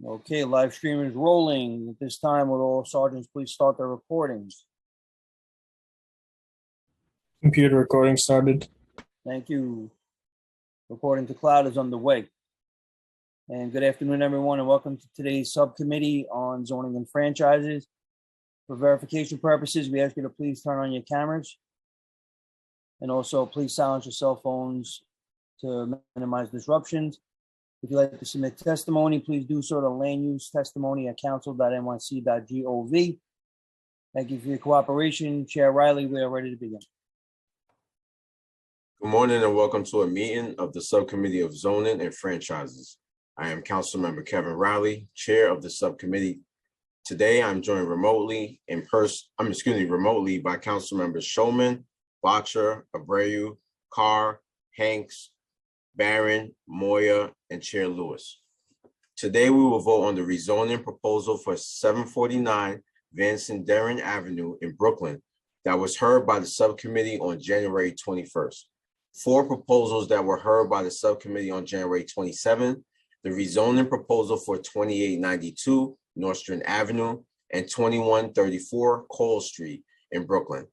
Okay, live stream is rolling. At this time, will all sergeants please start their recordings? Computer recording started. Thank you. Recording to cloud is underway. And good afternoon, everyone, and welcome to today's subcommittee on zoning and franchises. For verification purposes, we ask you to please turn on your cameras. And also, please silence your cell phones to minimize disruptions. If you'd like to submit testimony, please do so to landusetestimony@council.nyc.gov. Thank you for your cooperation. Chair Riley, we are ready to begin. Good morning and welcome to a meeting of the Subcommittee of Zoning and Franchises. I am Councilmember Kevin Riley, Chair of the Subcommittee. Today, I'm joined remotely by Councilmembers Showman, Botcher, Abreu, Carr, Hanks, Barron, Moya, and Chair Lewis. Today, we will vote on the rezoning proposal for 749 Van Sinderen Avenue in Brooklyn that was heard by the subcommittee on January 21st. 4 proposals that were heard by the subcommittee on January 27th, the rezoning proposal for 2892 Nostrand Avenue and 2134 Cole Street in Brooklyn,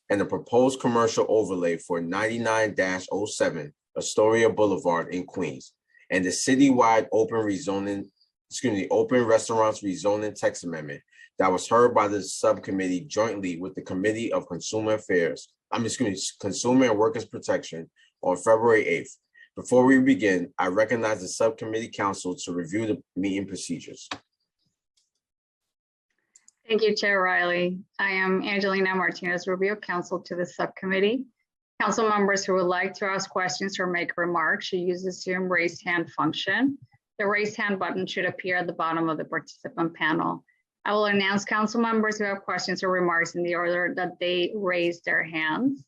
and the proposed commercial overlay for 99-07 Astoria Boulevard in Queens, and the citywide open restaurants rezoning text amendment that was heard by the subcommittee jointly with the Committee of Consumer and Workers Protection on February 8th. Before we begin, I recognize the subcommittee council to review the meeting procedures. Thank you, Chair Riley. I am Angelina Martinez Rubio, counsel to the subcommittee. Council members who would like to ask questions or make remarks should use the Zoom raised hand function. The raised hand button should appear at the bottom of the participant panel. I will announce council members who have questions or remarks in the order that they raise their hands.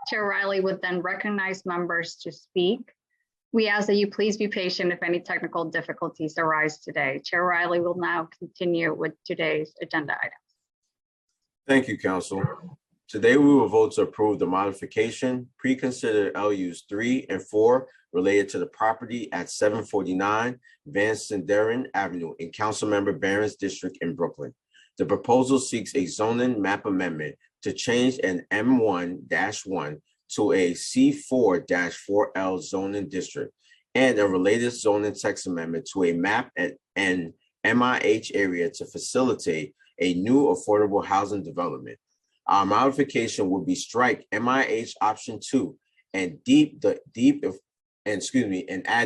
Chair Riley would then recognize members to speak. We ask that you please be patient if any technical difficulties arise today. Chair Riley will now continue with today's agenda items. Thank you, Council. Today, we will vote to approve the modification, pre-considered LUs 3 and 4 related to the property at 749 Van Sinderen Avenue in Councilmember Barron's district in Brooklyn. The proposal seeks a zoning map amendment to change an M1-1 to a C4-4L zoning district and a related zoning text amendment to a map and MIH area to facilitate a new affordable housing development. Our modification would be strike MIH option 2 and add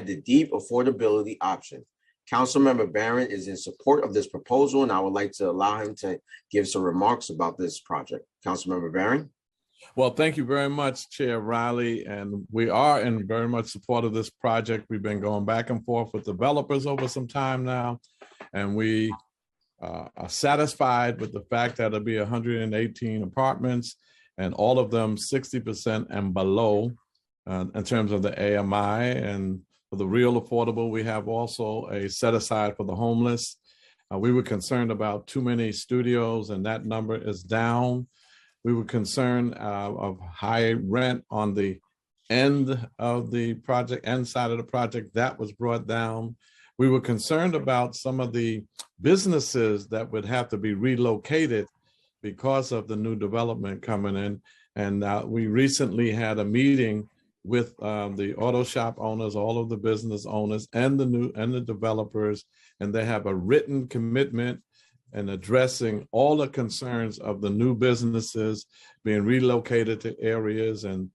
the deep affordability option. Councilmember Barron is in support of this proposal, and I would like to allow him to give some remarks about this project. Councilmember Barron. Well, thank you very much, Chair Riley, and we are in very much support of this project. We've been going back and forth with developers over some time now, and we are satisfied with the fact that it'll be 118 apartments and all of them 60% and below in terms of the AMI. And for the real affordable, we have also a set aside for the homeless. We were concerned about too many studios, and that number is down. We were concerned of high rent on the end of the project, end side of the project. That was brought down. We were concerned about some of the businesses that would have to be relocated because of the new development coming in. And we recently had a meeting with the auto shop owners, all of the business owners, and the developers, and they have a written commitment in addressing all the concerns of the new businesses being relocated to areas and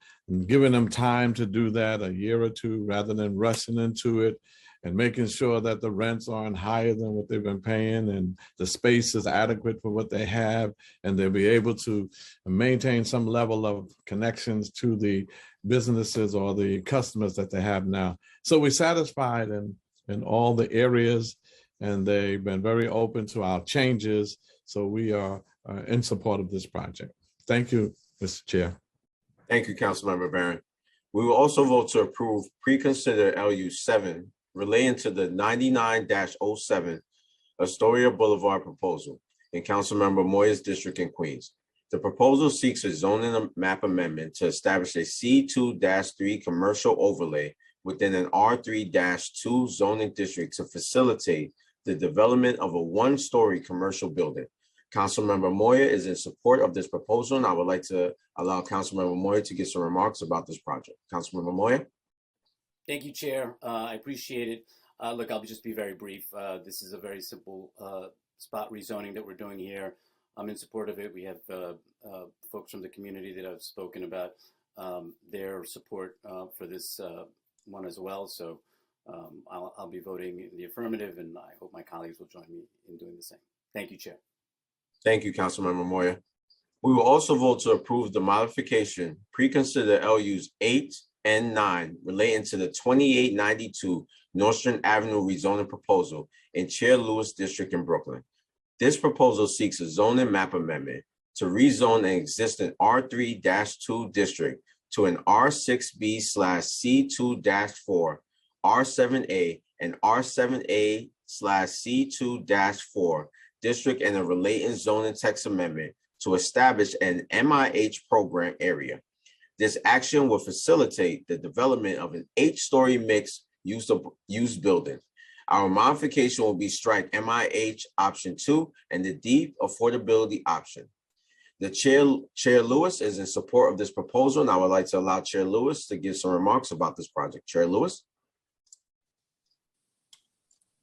giving them time to do that, a year or two, rather than rushing into it, and making sure that the rents aren't higher than what they've been paying and the space is adequate for what they have, and they'll be able to maintain some level of connections to the businesses or the customers that they have now. So we're satisfied in all the areas, and they've been very open to our changes. So we are in support of this project. Thank you, Mr. Chair. Thank you, Councilmember Barron. We will also vote to approve pre-considered LU 7 relating to the 99-07 Astoria Boulevard proposal in Councilmember Moya's district in Queens. The proposal seeks a zoning map amendment to establish a C2-3 commercial overlay within an R3-2 zoning district to facilitate the development of a one-story commercial building. Councilmember Moya is in support of this proposal, and I would like to allow Councilmember Moya to give some remarks about this project. Councilmember Moya? Thank you, Chair. I appreciate it. Look, I'll just be very brief. This is a very simple spot rezoning that we're doing here. I'm in support of it. We have folks from the community that have spoken about their support for this one as well. So I'll be voting in the affirmative, and I hope my colleagues will join me in doing the same. Thank you, Chair. Thank you, Councilmember Moya. We will also vote to approve the modification pre-consider LUs 8 and 9 relating to the 2892 Nostrand Avenue rezoning proposal in Chair Lewis District in Brooklyn. This proposal seeks a zoning map amendment to rezone an existing R3-2 district to an R6B/C2-4, R7A, and R7A/C2-4 district and a related zoning text amendment to establish an MIH program area. This action will facilitate the development of an 8-story mixed use building. Our modification will be strike MIH option 2 and the deep affordability option. The Chair Lewis is in support of this proposal, and I would like to allow Chair Lewis to give some remarks about this project. Chair Lewis?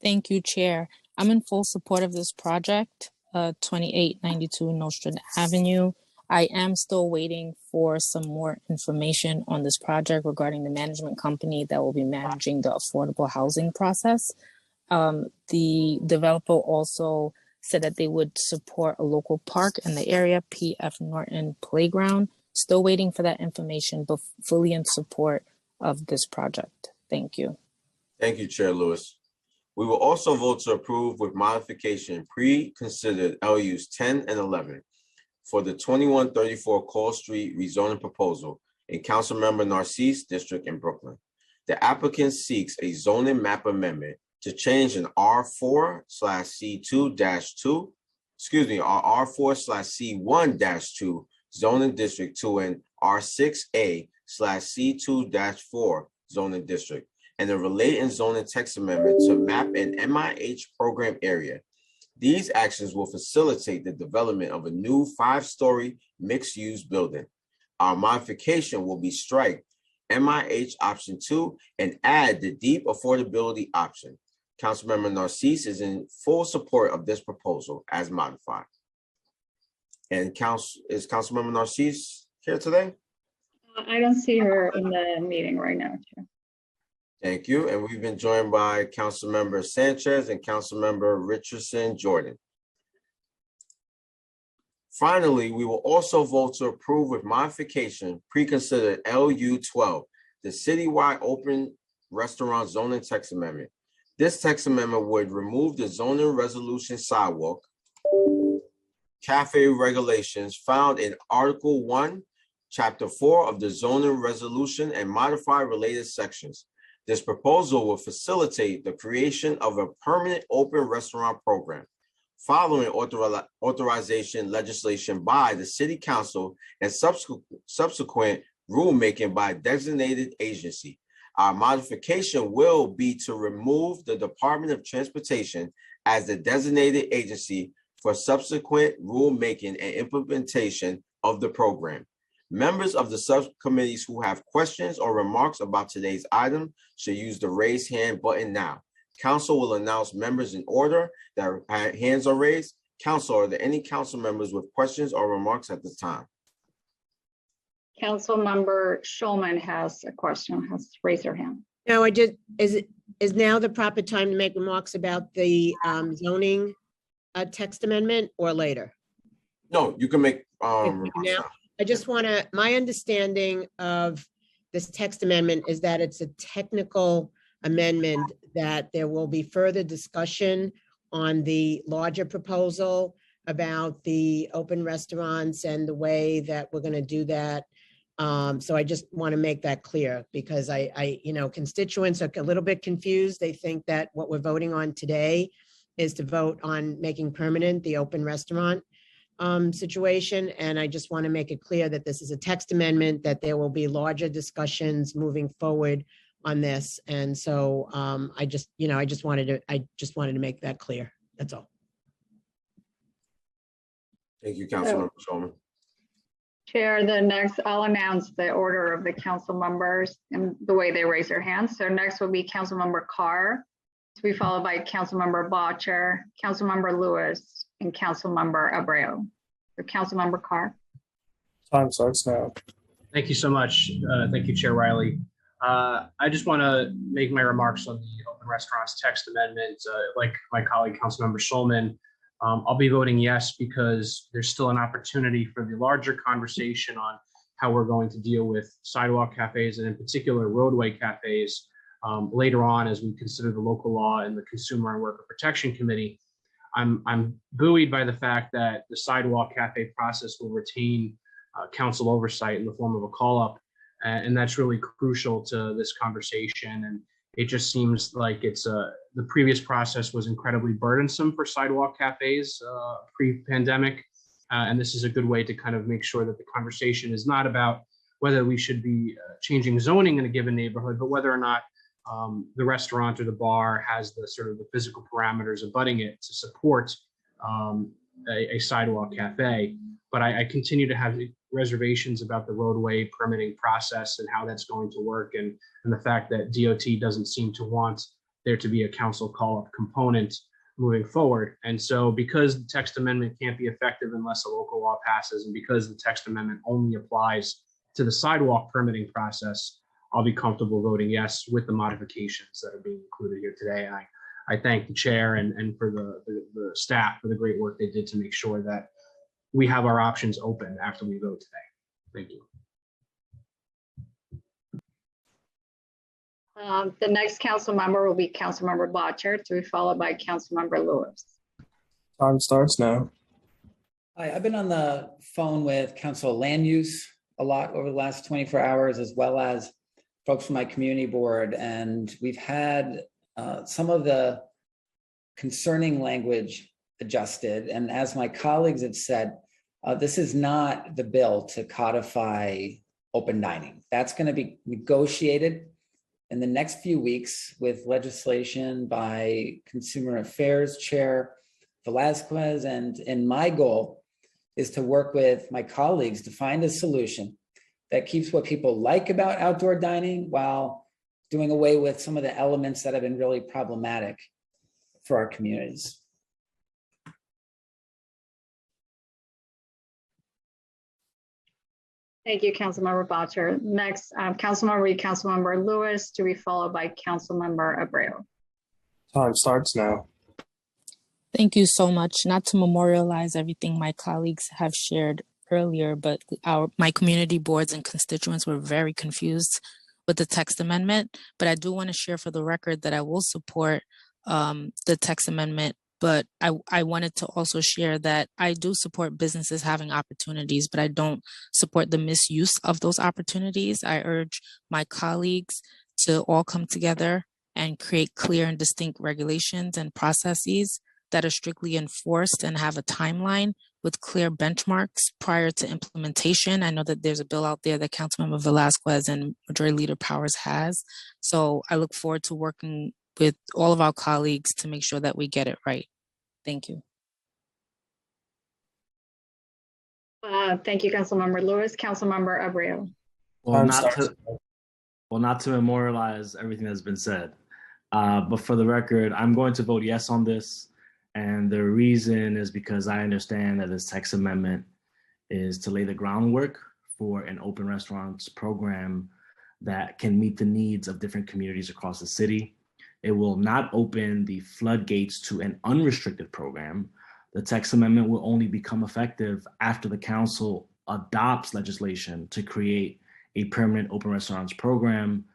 Thank you, Chair. I'm in full support of this project, 2892 Nostrand Avenue. I am still waiting for some more information on this project regarding the management company that will be managing the affordable housing process. The developer also said that they would support a local park in the area, P.F. Norton Playground. Still waiting for that information, but fully in support of this project. Thank you. Thank you, Chair Lewis. We will also vote to approve with modification pre-considered LUs 10 and 11 for the 2134 Call Street rezoning proposal in Councilmember Narcisse District in Brooklyn. The applicant seeks a zoning map amendment to change an R4/C2-2, R4/C1-2 zoning district to an R6A/C2-4 zoning district and a related zoning text amendment to map an MIH program area. These actions will facilitate the development of a new 5-story mixed-use building. Our modification will be strike MIH option 2 and add the deep affordability option. Councilmember Narcisse is in full support of this proposal as modified. And is Councilmember Narcisse here today? I don't see her in the meeting right now, Chair. Thank you. And we've been joined by Councilmember Sanchez and Councilmember Richardson Jordan. Finally, we will also vote to approve with modification pre-considered LU 12, the citywide open restaurant zoning text amendment. This text amendment would remove the zoning resolution sidewalk cafe regulations found in Article 1, Chapter 4 of the zoning resolution and modify related sections. This proposal will facilitate the creation of a permanent open restaurant program following authorization legislation by the City Council and subsequent rulemaking by designated agency. Our modification will be to remove the Department of Transportation as the designated agency for subsequent rulemaking and implementation of the program. Members of the subcommittees who have questions or remarks about today's item should use the raise hand button now. Council will announce members in order that hands are raised. Council, are there any council members with questions or remarks at this time? Councilmember Schulman has a question, has raised her hand. No, is now the proper time to make remarks about the zoning text amendment or later? No, you can make remarks Now, now. I just want to, my understanding of this text amendment is that it's a technical amendment, that there will be further discussion on the larger proposal about the open restaurants and the way that we're going to do that. So I just want to make that clear, because constituents are a little bit confused. They think that what we're voting on today is to vote on making permanent the open restaurant situation. And I just want to make it clear that this is a text amendment, that there will be larger discussions moving forward on this. And so I just wanted to make that clear. That's all. Thank you, Councilmember Shulman. Chair, I'll announce the order of the council members and the way they raise their hands. So next will be Councilmember Carr, to be followed by Councilmember Botcher, Councilmember Lewis, and Councilmember Abreu. So Councilmember Carr. Time starts now. Thank you so much. Thank you, Chair Riley. I just want to make my remarks on the open restaurants text amendment. Like my colleague, Councilmember Shulman, I'll be voting yes because there's still an opportunity for the larger conversation on how we're going to deal with sidewalk cafes and in particular roadway cafes later on as we consider the local law and the Consumer and Worker Protection Committee. I'm buoyed by the fact that the sidewalk cafe process will retain council oversight in the form of a call-up, and that's really crucial to this conversation. And it just seems like the previous process was incredibly burdensome for sidewalk cafes pre-pandemic, and this is a good way to kind of make sure that the conversation is not about whether we should be changing zoning in a given neighborhood, but whether or not the restaurant or the bar has the sort of the physical parameters abutting it to support a sidewalk cafe. But I continue to have reservations about the roadway permitting process and how that's going to work, and the fact that DOT doesn't seem to want there to be a council call-up component moving forward. And so because the text amendment can't be effective unless a local law passes, and because the text amendment only applies to the sidewalk permitting process, I'll be comfortable voting yes with the modifications that are being included here today. And I thank the chair and for the staff for the great work they did to make sure that we have our options open after we vote today. Thank you. The next council member will be Councilmember Botcher, to be followed by Councilmember Lewis. Time starts now. Hi, I've been on the phone with Council Land Use a lot over the last 24 hours, as well as folks from my community board. And we've had some of the concerning language adjusted. And as my colleagues have said, this is not the bill to codify open dining. That's going to be negotiated in the next few weeks with legislation by Consumer Affairs Chair Velazquez. And my goal is to work with my colleagues to find a solution that keeps what people like about outdoor dining while doing away with some of the elements that have been really problematic for our communities. Thank you, Councilmember Botcher. Next, Councilmember Lewis, to be followed by Councilmember Abreu. Time starts now. Thank you so much. Not to memorialize everything my colleagues have shared earlier, but my community boards and constituents were very confused with the text amendment. But I do want to share for the record that I will support the text amendment. But I wanted to also share that I do support businesses having opportunities, but I don't support the misuse of those opportunities. I urge my colleagues to all come together and create clear and distinct regulations and processes that are strictly enforced and have a timeline with clear benchmarks prior to implementation. I know that there's a bill out there that Councilmember Velazquez and Majority Leader Powers has. So I look forward to working with all of our colleagues to make sure that we get it right. Thank you. Thank you, Councilmember Lewis. Councilmember Abreu. Time starts. Not to memorialize everything that's been said, but for the record, I'm going to vote yes on this. And the reason is because I understand that this text amendment is to lay the groundwork for an open restaurants program that can meet the needs of different communities across the city. It will not open the floodgates to an unrestricted program. The text amendment will only become effective after the council adopts legislation to create a permanent open restaurants program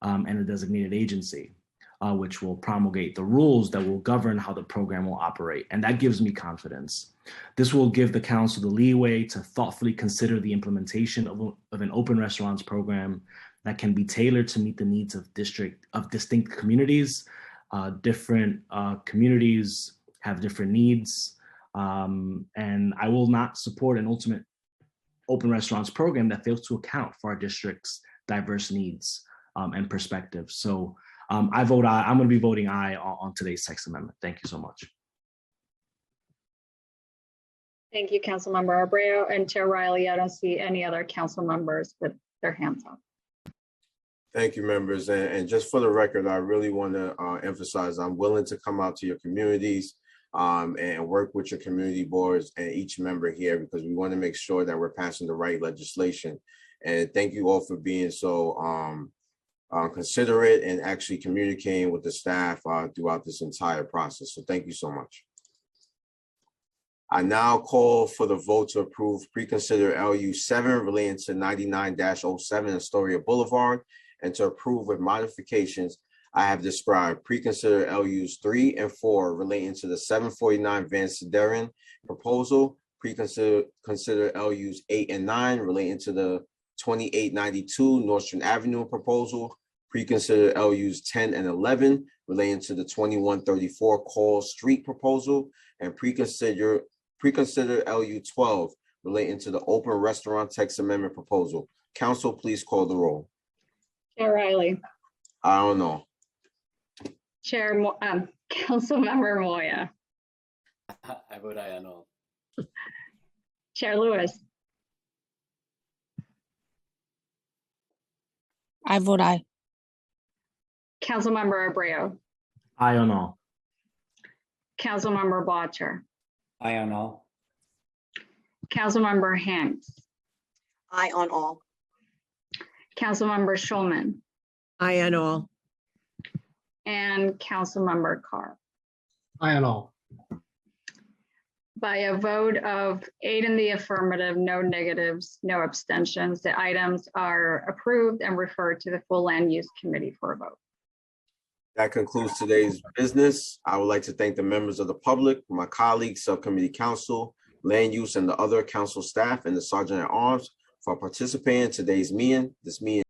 and a designated agency, which will promulgate the rules that will govern how the program will operate. And that gives me confidence. This will give the council the leeway to thoughtfully consider the implementation of an open restaurants program that can be tailored to meet the needs of distinct communities. Different communities have different needs. And I will not support an ultimate open restaurants program that fails to account for our district's diverse needs. and perspective. So I vote aye. I'm going to be voting aye on today's text amendment. Thank you so much. Thank you, Councilmember Abreu and Chair Riley. I don't see any other council members with their hands up. Thank you, members. And just for the record, I really want to emphasize I'm willing to come out to your communities and work with your community boards and each member here, because we want to make sure that we're passing the right legislation. And thank you all for being so considerate and actually communicating with the staff throughout this entire process. So thank you so much. I now call for the vote to approve pre-consider LU 7 relating to 99-07 Astoria Boulevard, and to approve with modifications I have described pre-consider LUs 3 and 4 relating to the 749 Van Sideren proposal, pre-consider LUs 8 and 9 relating to the 2892 Nostrand Avenue proposal, pre-consider LUs 10 and 11 relating to the 2134 Call Street proposal, and pre-consider LU 12 relating to the open restaurant text amendment proposal. Council, please call the roll. Chair Riley, I don't know. Councilmember Moya, I vote aye on all. Chair Lewis, I vote aye. Councilmember Abreu, Aye on all. Councilmember Botcher, Aye on all. Councilmember Hanks, Aye on all. Councilmember Schulman, Aye on all. and Councilmember Carr. Aye on all. By a vote of 8 in the affirmative, no negatives, no abstentions, the items are approved and referred to the full Land Use Committee for a vote. That concludes today's business. I would like to thank the members of the public, my colleagues, subcommittee council, land use, and the other council staff, and the Sergeant at Arms for participating in today's meeting. This meeting